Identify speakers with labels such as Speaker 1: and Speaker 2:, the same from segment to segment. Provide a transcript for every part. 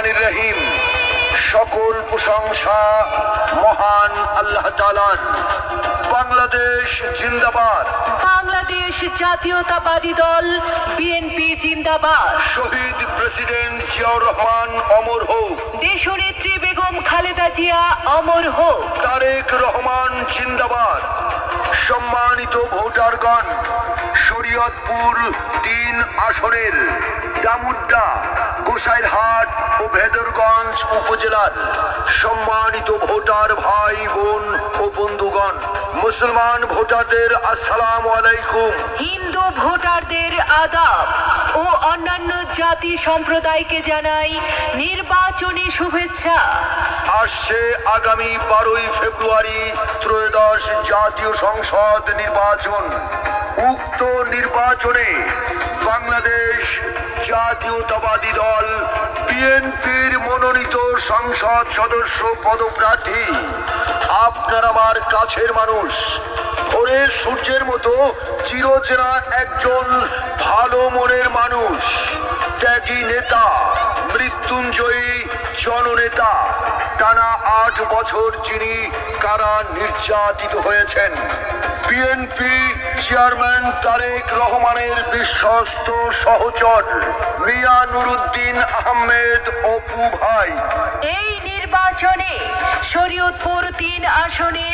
Speaker 1: রহমানির রহিম। সকল প্রশংসা মহান আল্লাহ তাআলার। বাংলাদেশ জিন্দাবাদ।
Speaker 2: বাংলাদেশ জাতীয়তাবাদী দল বিএনপি জিন্দাবাদ।
Speaker 1: শহীদ প্রেসিডেন্ট জিয়াউর রহমান অমর হোক।
Speaker 2: দেশনেত্রী বেগম খালেদা জিয়া অমর হোক।
Speaker 1: তারেক রহমান জিন্দাবাদ। সম্মানিত ভোটারগণ, শরীয়তপুর ৩ আসনের ডামুড্ডা, গোসাইরহাট ও ভেদরগঞ্জ উপজেলার সম্মানিত ভোটার ভাই বোন ও বন্ধুগণ, মুসলমান ভোটারদের আসসালামু আলাইকুম।
Speaker 2: হিন্দু ভোটারদের আদাব ও অন্যান্য জাতি সম্প্রদায়কে জানাই নির্বাচনী শুভেচ্ছা।
Speaker 1: আসছে আগামী 12ই ফেব্রুয়ারি ত্রয়োদশ জাতীয় সংসদ নির্বাচন। উক্ত নির্বাচনে বাংলাদেশ জাতীয়তাবাদী দল বিএনপির মনোনীত সংসদ সদস্য পদপ্রার্থী আপনার আমার কাছের মানুষ, ভোরের সূর্যের মতো চিরচেনা একজন ভালো মনের মানুষ, ত্যাগী নেতা, মৃত্যুঞ্জয়ী জননেতা। টানা 8 বছর যিনি কারা নির্যাতিত হয়েছেন, বিএনপি চেয়ারম্যান তারেক রহমানের বিশ্বস্ত সহচর মিয়া নুরুদ্দিন আহমেদ অপু ভাই।
Speaker 2: এই নির্বাচনে শরীয়তপুর ৩ আসনে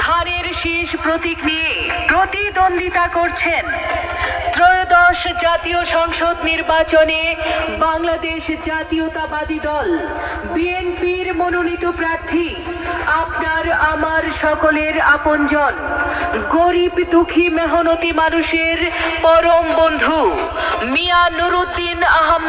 Speaker 2: ধানের শীষ প্রতীক নিয়ে প্রতিদ্বন্দ্বিতা করছেন। ত্রয়োদশ জাতীয় সংসদ নির্বাচনে বাংলাদেশ জাতীয়তাবাদী দল বিএনপির মনোনীত প্রার্থী আপনার আমার সকলের আপনজন, গরিব দুঃখী মেহনতি মানুষের পরম বন্ধু মিয়া নুরুদ্দিন আহমেদ।